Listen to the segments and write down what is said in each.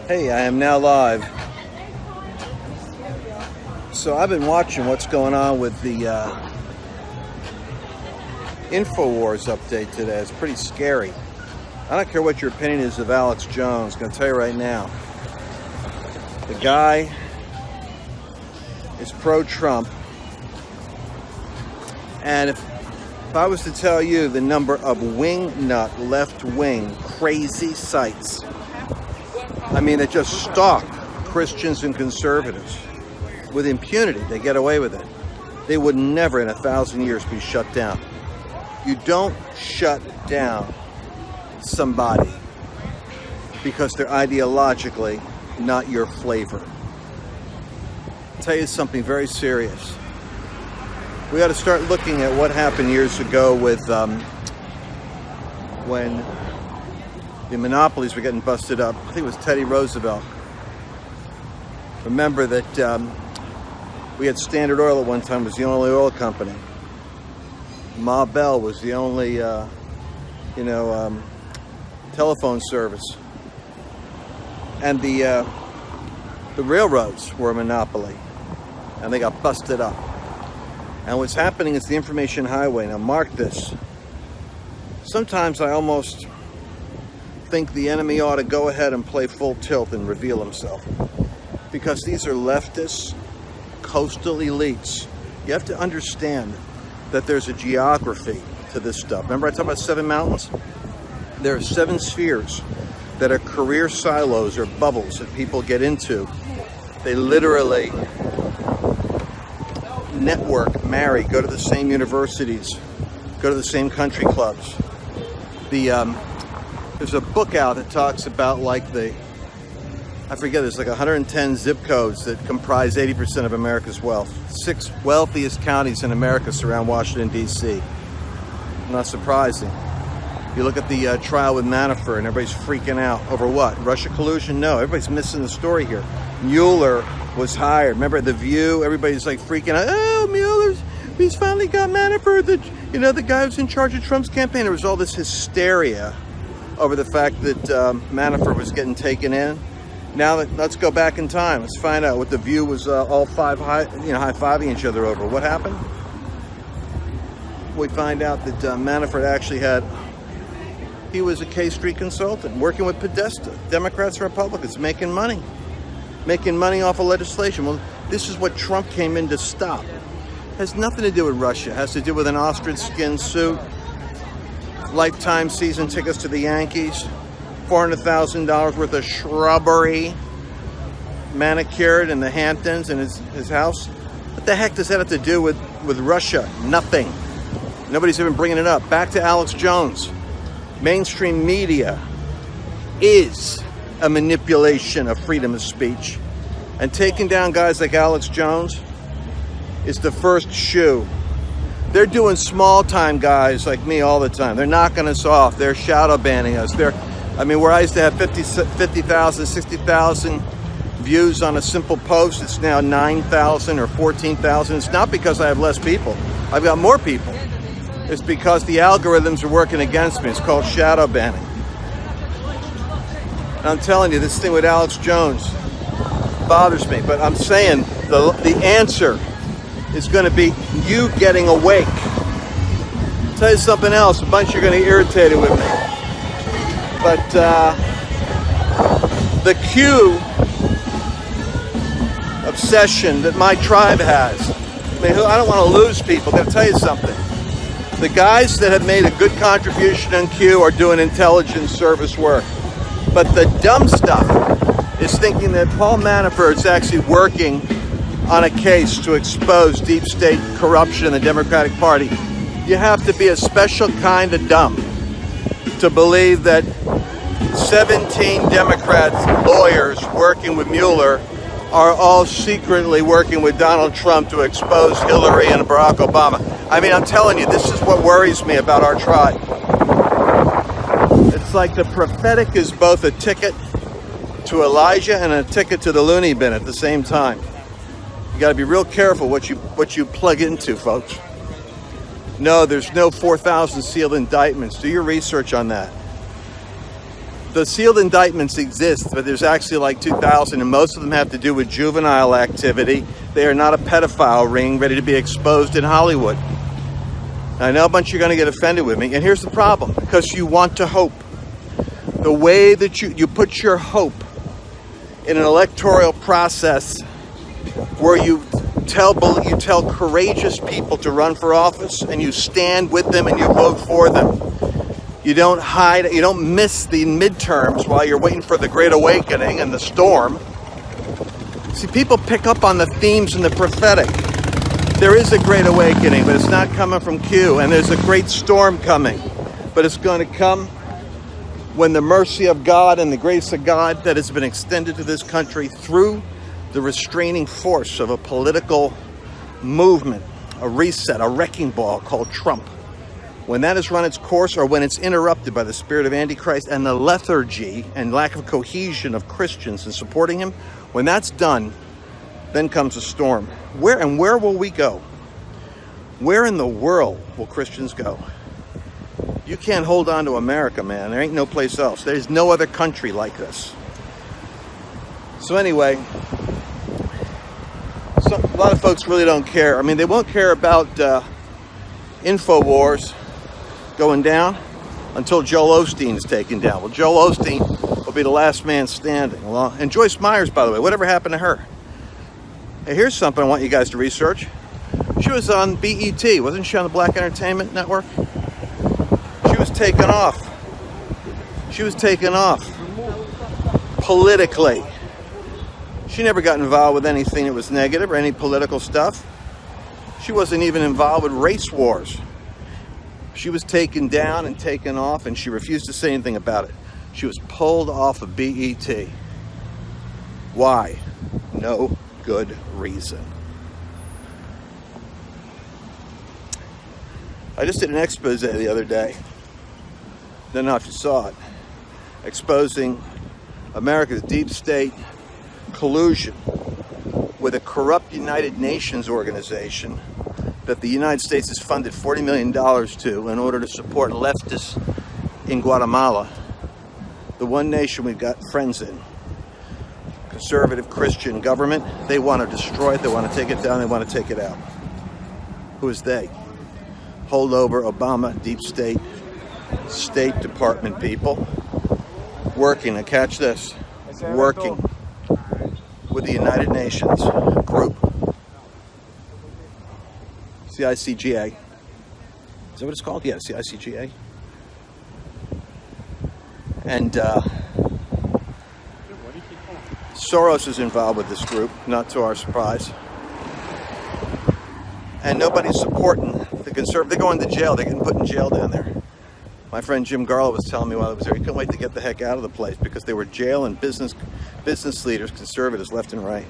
Hey, I am now live. So I've been watching what's going on with the InfoWars update today. It's pretty scary. I don't care what your opinion is of Alex Jones. I'm going to tell you right now. The guy is pro-Trump. And if I was to tell you the number of wingnut left-wing crazy sites, I mean, that just stalk Christians and conservatives with impunity, they get away with it. They would never in 1,000 years be shut down. You don't shut down somebody because they're ideologically not your flavor. I'll tell you something very serious. We got to start looking at what happened years ago with when the monopolies were getting busted up. I think it was Teddy Roosevelt. Remember that we had Standard Oil at one time, was the only oil company. Ma Bell was the only, telephone service. And the railroads were a monopoly, and they got busted up. And what's happening is the information highway. Now mark this. Sometimes I almost think the enemy ought to go ahead and play full tilt and reveal himself. Because these are leftist, coastal elites. You have to understand that there's a geography to this stuff. Remember I talked about 7 mountains? There are 7 spheres that are career silos or bubbles that people get into. They literally network, marry, go to the same universities, go to the same country clubs. There's a book out that talks about there's like 110 zip codes that comprise 80% of America's wealth. 6 wealthiest counties in America surround Washington, D.C. Not surprising. You look at the trial with Manafort and everybody's freaking out over what? Russia collusion? No, everybody's missing the story here. Mueller was hired. Remember The View? Everybody's like freaking out. Oh, he's finally got Manafort. The guy who's in charge of Trump's campaign. There was all this hysteria over the fact that Manafort was getting taken in. Now let's go back in time. Let's find out what The View was all high-fiving each other over. What happened? We find out that Manafort actually he was a K Street consultant working with Podesta, Democrats and Republicans, making money off of legislation. Well, this is what Trump came in to stop. It has nothing to do with Russia. It has to do with an ostrich skin suit, lifetime season tickets to the Yankees, $400,000 worth of shrubbery, manicured in the Hamptons in his house. What the heck does that have to do with Russia? Nothing. Nobody's even bringing it up. Back to Alex Jones. Mainstream media is a manipulation of freedom of speech. And taking down guys like Alex Jones is the first shoe. They're doing small-time guys like me all the time. They're knocking us off. They're shadow banning us. Where I used to have 50,000, 60,000 views on a simple post. It's now 9,000 or 14,000. It's not because I have less people. I've got more people. It's because the algorithms are working against me. It's called shadow banning. And I'm telling you, this thing with Alex Jones bothers me. But I'm saying the answer is going to be you getting awake. I'll tell you something else. A bunch of you are going to get irritated with me. But the Q obsession that my tribe has, I don't want to lose people. I'm going to tell you something. The guys that have made a good contribution on Q are doing intelligence service work. But the dumb stuff is thinking that Paul Manafort's actually working on a case to expose deep state corruption in the Democratic Party. You have to be a special kind of dumb to believe that 17 Democrats, lawyers working with Mueller, are all secretly working with Donald Trump to expose Hillary and Barack Obama. I'm telling you, this is what worries me about our tribe. It's like the prophetic is both a ticket to Elijah and a ticket to the loony bin at the same time. You got to be real careful what you plug into, folks. No, there's no 4,000 sealed indictments. Do your research on that. The sealed indictments exist, but there's actually like 2,000, and most of them have to do with juvenile activity. They are not a pedophile ring ready to be exposed in Hollywood. I know a bunch of you are going to get offended with me, and here's the problem, because you want to hope. The way that you put your hope in an electoral process where you tell courageous people to run for office, and you stand with them and you vote for them. You don't hide, you don't miss the midterms while you're waiting for the Great Awakening and the storm. See, people pick up on the themes in the prophetic. There is a Great Awakening, but it's not coming from Q, and there's a great storm coming. But it's going to come when the mercy of God and the grace of God that has been extended to this country through the restraining force of a political movement, a reset, a wrecking ball called Trump. When that has run its course, or when it's interrupted by the spirit of Antichrist and the lethargy and lack of cohesion of Christians in supporting him, when that's done, then comes a storm. Where will we go? Where in the world will Christians go? You can't hold on to America, man. There ain't no place else. There's no other country like this. So anyway, a lot of folks really don't care. I mean, they won't care about InfoWars going down until Joel Osteen is taken down. Well, Joel Osteen will be the last man standing. Well, and Joyce Myers, by the way, whatever happened to her? Hey, here's something I want you guys to research. She was on BET, wasn't she, on the Black Entertainment Network? She was taken off. She was taken off politically. She never got involved with anything that was negative or any political stuff. She wasn't even involved with race wars. She was taken down and taken off, and she refused to say anything about it. She was pulled off of BET. Why? No good reason. I just did an expose the other day. Don't know if you saw it. Exposing America's deep state collusion with a corrupt United Nations organization that the United States has funded $40 million to in order to support leftists in Guatemala, the one nation we've got friends in. Conservative Christian government. They want to destroy it, they want to take it down, they want to take it out. Who is they? Holdover Obama deep state, State Department people working, and catch this, working with the United Nations group. CICGA. Is that what it's called? Yeah, CICGA. And Soros is involved with this group, not to our surprise. And nobody's supporting the conservative. They're going to jail. They're getting put in jail down there. My friend Jim Garlow was telling me while I was there, he couldn't wait to get the heck out of the place because they were jailing business leaders, conservatives left and right,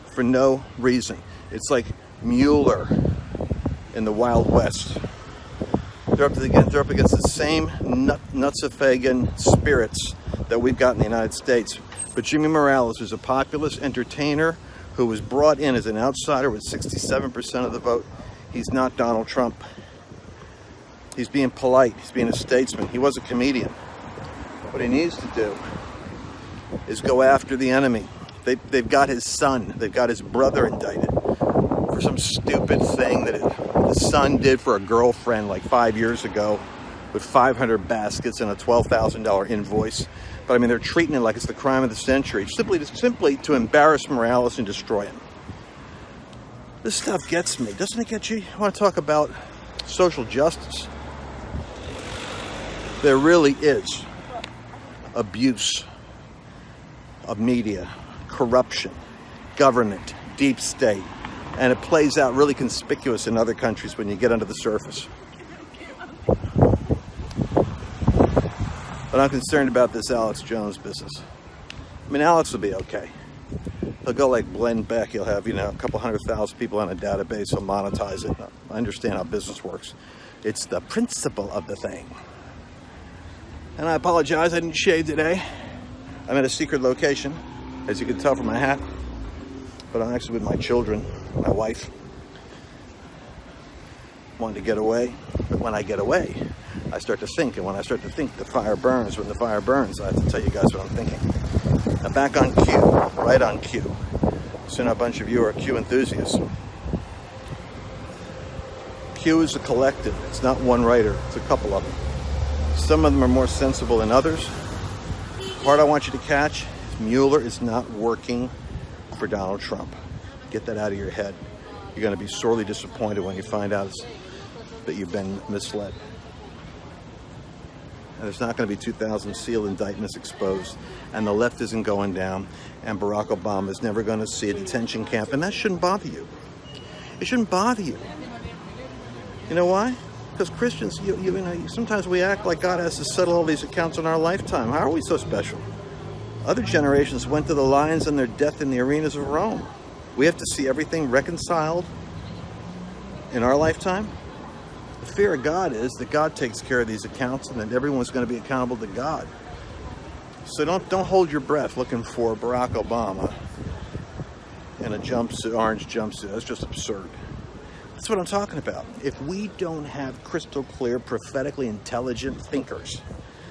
for no reason. It's like Mueller in the Wild West. They're up against the same nutsafagan spirits that we've got in the United States. But Jimmy Morales is a populist entertainer who was brought in as an outsider with 67% of the vote. He's not Donald Trump. He's being polite. He's being a statesman. He was a comedian. What he needs to do is go after the enemy. They've got his son. They've got his brother indicted for some stupid thing that the son did for a girlfriend like 5 years ago with 500 baskets and a $12,000 invoice. But I mean, they're treating it like it's the crime of the century, simply to embarrass Morales and destroy him. This stuff gets me. Doesn't it get you? I want to talk about social justice. There really is abuse of media, corruption, government, deep state, and it plays out really conspicuous in other countries when you get under the surface. But I'm concerned about this Alex Jones business. I mean, Alex will be okay. He'll go like Glenn Beck. He'll have, a couple 100,000 people on a database. He'll monetize it. I understand how business works. It's the principle of the thing. And I apologize, I didn't shave today. I'm at a secret location, as you can tell from my hat. But I'm actually with my children, my wife. Wanted to get away. But when I get away, I start to think, and when I start to think, the fire burns. When the fire burns, I have to tell you guys what I'm thinking. Now back on Q, right on Q. Soon a bunch of you are Q enthusiasts. Q is a collective. It's not one writer. It's a couple of them. Some of them are more sensible than others. The part I want you to catch is Mueller is not working for Donald Trump. Get that out of your head. You're going to be sorely disappointed when you find out that you've been misled. And there's not going to be 2,000 sealed indictments exposed, and the left isn't going down, and Barack Obama is never going to see a detention camp, and that shouldn't bother you. It shouldn't bother you. You know why? Because Christians, you know, sometimes we act like God has to settle all these accounts in our lifetime. How are we so special? Other generations went to the lions and their death in the arenas of Rome. We have to see everything reconciled in our lifetime. The fear of God is that God takes care of these accounts and that everyone's going to be accountable to God. So don't hold your breath looking for Barack Obama in a jumpsuit, orange jumpsuit. That's just absurd. That's what I'm talking about. If we don't have crystal clear, prophetically intelligent thinkers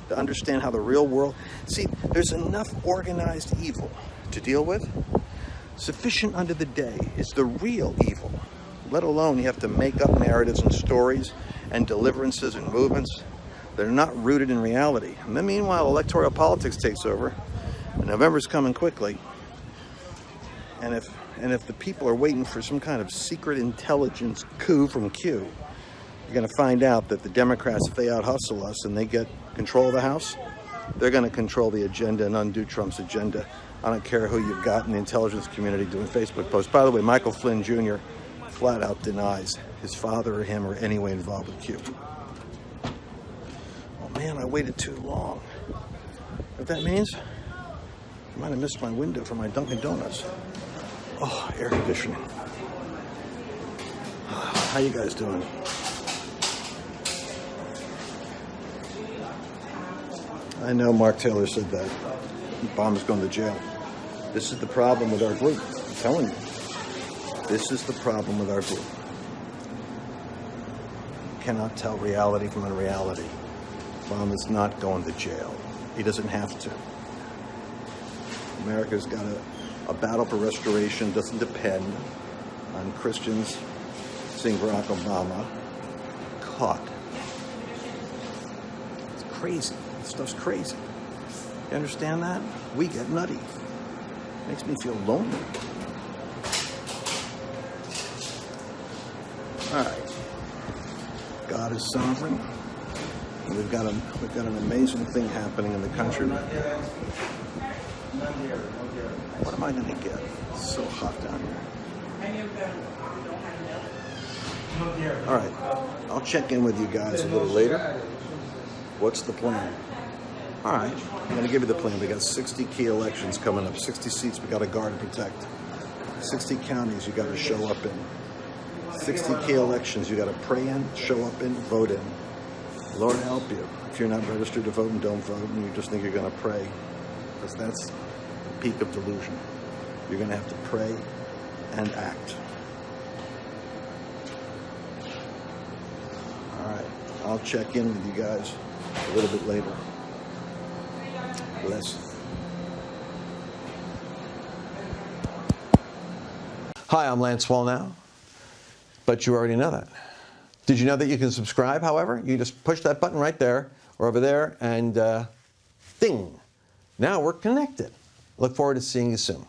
to understand how the real world... See, there's enough organized evil to deal with. Sufficient unto the day is the real evil. Let alone you have to make up narratives and stories and deliverances and movements that are not rooted in reality. And then meanwhile, electoral politics takes over. And November's coming quickly. And if the people are waiting for some kind of secret intelligence coup from Q, you're going to find out that the Democrats, if they out-hustle us and they get control of the House, they're going to control the agenda and undo Trump's agenda. I don't care who you've got in the intelligence community doing Facebook posts. By the way, Michael Flynn Jr. flat out denies his father or him or anyone involved with Q. Oh man, I waited too long. What that means? I might have missed my window for my Dunkin' Donuts. Oh, air conditioning. How you guys doing? I know Mark Taylor said that. Obama's going to jail. This is the problem with our group. I'm telling you. This is the problem with our group. You cannot tell reality from unreality. Obama's not going to jail. He doesn't have to. America's got a battle for restoration doesn't depend on Christians seeing Barack Obama caught. It's crazy. This stuff's crazy. You understand that? We get nutty. Makes me feel lonely. All right. God is sovereign. And we've got an amazing thing happening in the country right now. What am I going to get? It's so hot down here. All right. I'll check in with you guys a little later. What's the plan? All right. I'm going to give you the plan. We got 60 key elections coming up. 60 seats we got to guard and protect. 60 counties you got to show up in. 60 key elections you got to pray in, show up in, vote in. Lord help you if you're not registered to vote and don't vote and you just think you're going to pray. Because that's the peak of delusion. You're going to have to pray and act. All right. I'll check in with you guys a little bit later. Bless. Hi, I'm Lance Wallnau, but you already know that. Did you know that you can subscribe, however? You just push that button right there or over there and ding. Now we're connected. Look forward to seeing you soon.